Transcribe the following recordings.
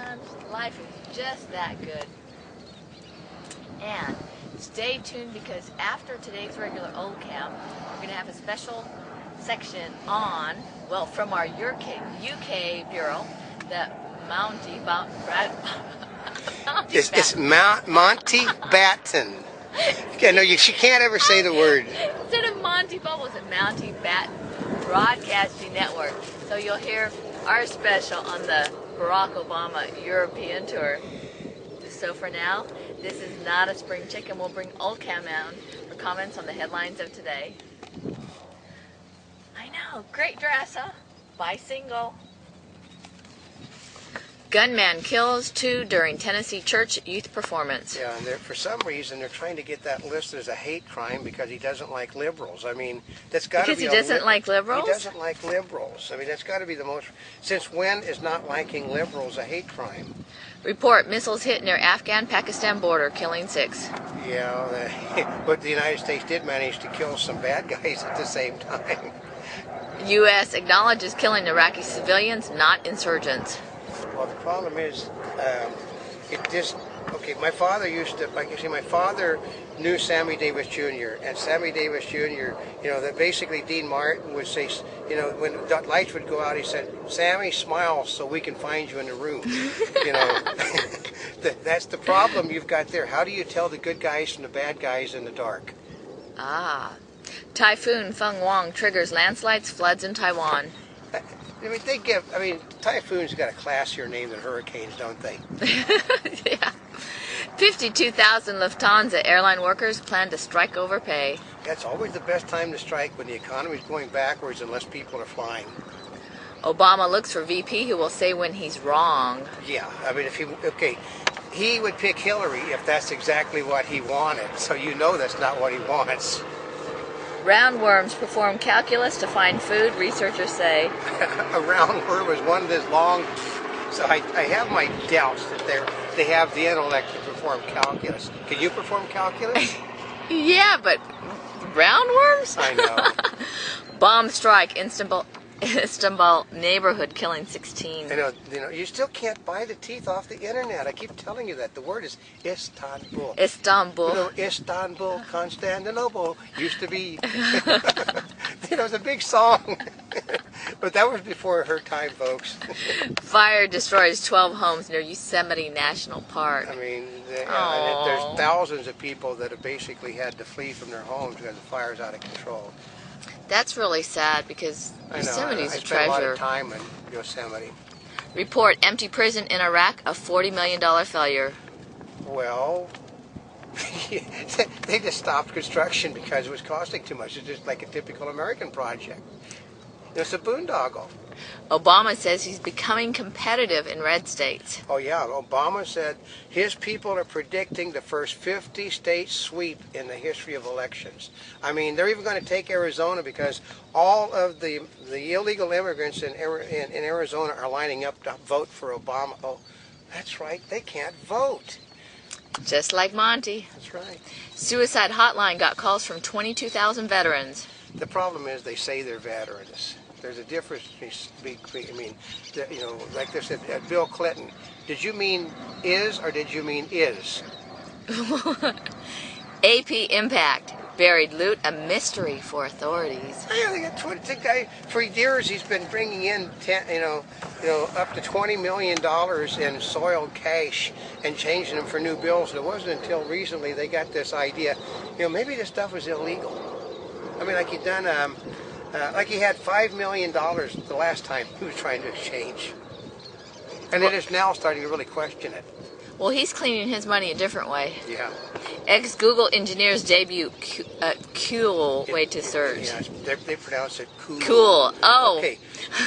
man, life is just that good. And stay tuned, because after today's regular Oldecam, we're going to have a special section on, well, from our UK bureau, the Monty It's Monty Batten. Yeah, no, she can't ever say the word. Instead of Monty Bubbles, it's Monty Batten Broadcasting Network. So you'll hear our special on the Barack Obama European tour. So for now, this is not a spring chicken. We'll bring Oldecam on for comments on the headlines of today. I know, great dress, huh? Buy single. Gunman kills 2 during Tennessee church youth performance. Yeah, and for some reason they're trying to get that listed as a hate crime because he doesn't like liberals. I mean, that's got to be. Because he doesn't like liberals? He doesn't like liberals. I mean, that's got to be the most. Since when is not liking liberals a hate crime? Report missiles hit near Afghan-Pakistan border, killing 6. Yeah, but the United States did manage to kill some bad guys at the same time. U.S. acknowledges killing Iraqi civilians, not insurgents. Well, the problem is, okay, my father used to, like you see, my father knew Sammy Davis Jr., and Sammy Davis Jr., that basically Dean Martin would say, when the lights would go out, he said, Sammy, smile so we can find you in the room. That's the problem you've got there. How do you tell the good guys from the bad guys in the dark? Ah. Typhoon Feng Wang triggers landslides, floods in Taiwan. Typhoons got a classier name than hurricanes, don't they? Yeah. 52,000 Lufthansa airline workers plan to strike over pay. That's always the best time to strike, when the economy's going backwards and less people are flying. Obama looks for VP who will say when he's wrong. Yeah, I mean, he would pick Hillary if that's exactly what he wanted, so that's not what he wants. Roundworms perform calculus to find food, researchers say. A roundworm was one of this long, so I have my doubts that they have the intellect to perform calculus. Can you perform calculus? Yeah, but roundworms? I know. Bomb strike, Istanbul neighborhood killing 16. You still can't buy the teeth off the internet. I keep telling you that. The word is Istanbul. Istanbul. Istanbul, Constantinople used to be. It was a big song. But that was before her time, folks. Fire destroys 12 homes near Yosemite National Park. I mean, there's thousands of people that have basically had to flee from their homes because the fire's out of control. That's really sad, because Yosemite's a treasure. I spent a lot of time in Yosemite. Report empty prison in Iraq, a $40 million failure. Well, they just stopped construction because it was costing too much. It's just like a typical American project. It's a boondoggle. Obama says he's becoming competitive in red states. Oh yeah, Obama said his people are predicting the first 50-state sweep in the history of elections. I mean, they're even going to take Arizona because all of the illegal immigrants in Arizona are lining up to vote for Obama. Oh, that's right, they can't vote. Just like Monty. That's right. Suicide hotline got calls from 22,000 veterans. The problem is they say they're veterans. There's a difference between, like they said, Bill Clinton. Did you mean is or did you mean is? AP Impact. Buried loot, a mystery for authorities. Yeah, the guy, for years he's been bringing in, up to $20 million in soiled cash and changing them for new bills. And it wasn't until recently they got this idea, maybe this stuff was illegal. I mean, like he had $5 million the last time he was trying to exchange. And it is now starting to really question it. Well, he's cleaning his money a different way. Yeah. Ex-Google engineers debut cool way to search. Yeah, they pronounce it cool. Cool. Oh. Okay.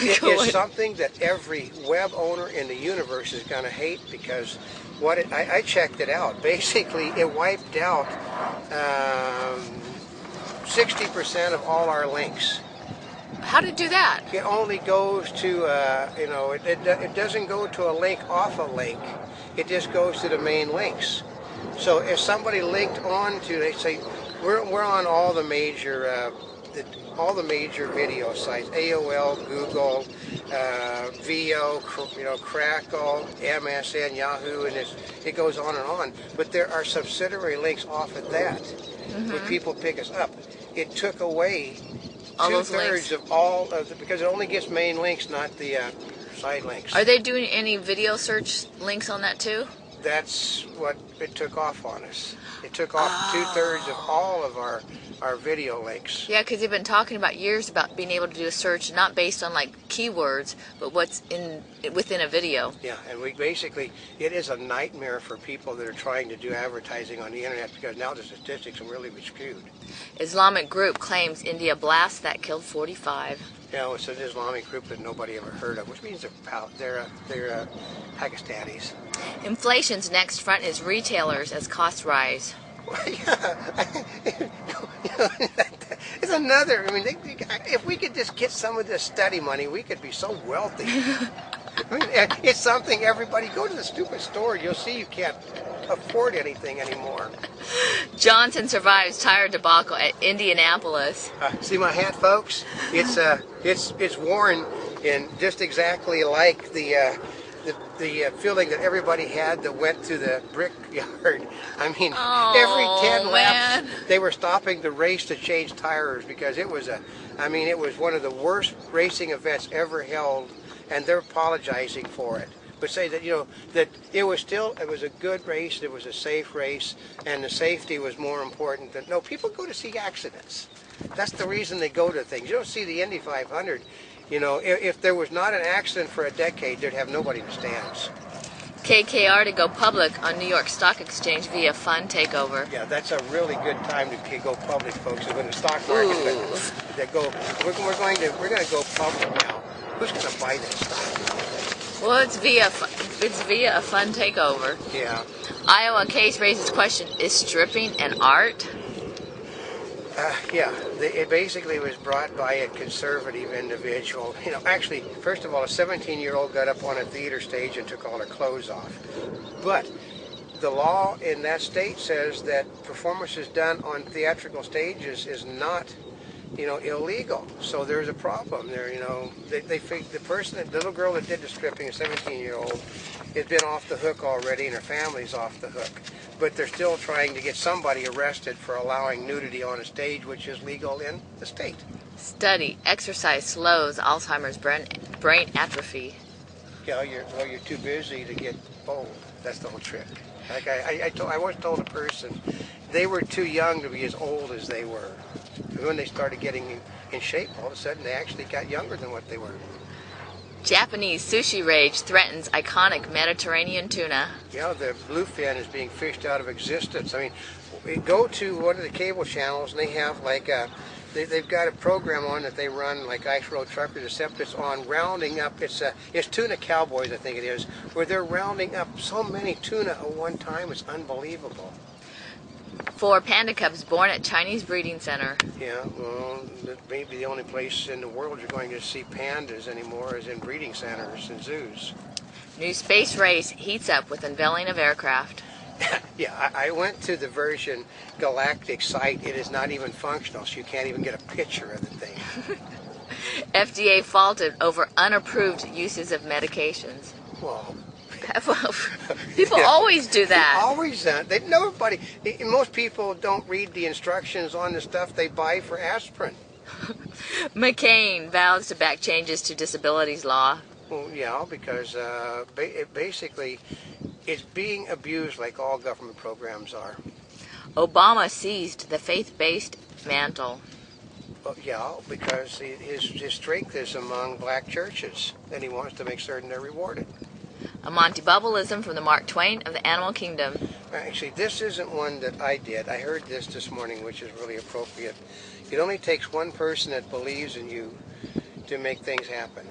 It is something that every web owner in the universe is going to hate, because I checked it out. Basically, it wiped out 60% of all our links. How did it do that? It only goes to, it doesn't go to a link off a link. It just goes to the main links. So if somebody linked on to, they say, we're on all the major all the major video sites, AOL, Google, VO, Crackle, MSN, Yahoo, and it goes on and on. But there are subsidiary links off of that. When people pick us up, it took away two-thirds of all of the, because it only gets main links, not the side links. Are they doing any video search links on that too? That's what it took off on us. It took off two-thirds of all of our video links. Yeah, because they've been talking about years about being able to do a search not based on like keywords, but what's within a video. Yeah, and we basically, it is a nightmare for people that are trying to do advertising on the internet, because now the statistics will really be skewed. Islamic group claims India blast that killed 45. Yeah, it's an Islamic group that nobody ever heard of, which means they're Pakistanis. Inflation's next front is retailers as costs rise. It's another. I mean, if we could just get some of this study money, we could be so wealthy. I mean, it's something everybody go to the stupid store. You'll see you can't afford anything anymore. Johnson survives tire debacle at Indianapolis. See my hat, folks? It's worn in just exactly like the feeling that everybody had that went to the brick yard. I mean, every 10 laps they were stopping the race to change tires, because it was one of the worst racing events ever held, and they're apologizing for it. But say that, that it was a good race, it was a safe race, and the safety was more important than, no, people go to see accidents. That's the reason they go to things. You don't see the Indy 500. If there was not an accident for a decade, they'd have nobody in the stands. KKR to go public on New York Stock Exchange via fund takeover. Yeah, that's a really good time to go public, folks. When the stock market, we're going to go public now. Who's going to buy that stock? Well, it's via a fund takeover. Yeah. Iowa case raises question: is stripping an art? Yeah, it basically was brought by a conservative individual. Actually, first of all, a 17-year-old got up on a theater stage and took all her clothes off. But the law in that state says that performances done on theatrical stages is not, illegal. So there's a problem there. The little girl that did the stripping, a 17-year-old, has been off the hook already, and her family's off the hook. But they're still trying to get somebody arrested for allowing nudity on a stage, which is legal in the state. Study: exercise slows Alzheimer's brain atrophy. Yeah, you're too busy to get old. That's the whole trick. Like I once told a person, they were too young to be as old as they were. When they started getting in shape, all of a sudden they actually got younger than what they were. Japanese sushi rage threatens iconic Mediterranean tuna. Yeah, the bluefin is being fished out of existence. I mean, we go to one of the cable channels and they have they've got a program on that they run like Ice Road Truckers, except it's on rounding up. It's Tuna Cowboys, I think it is, where they're rounding up so many tuna at one time. It's unbelievable. 4 panda cubs born at Chinese breeding center. Yeah, well, that may be the only place in the world you're going to see pandas anymore is in breeding centers and zoos. New space race heats up with unveiling of aircraft. Yeah, I went to the Virgin Galactic site. It is not even functional, so you can't even get a picture of the thing. FDA faulted over unapproved uses of medications. Well, people always do that. Always. Most people don't read the instructions on the stuff they buy for aspirin. McCain vows to back changes to disabilities law. Well, yeah, because basically it's being abused like all government programs are. Obama seized the faith-based mantle. Well, yeah, because his strength is among black churches, and he wants to make certain they're rewarded. A Monty Bubbleism from the Mark Twain of the Animal Kingdom. Actually, this isn't one that I did. I heard this morning, which is really appropriate. It only takes one person that believes in you to make things happen.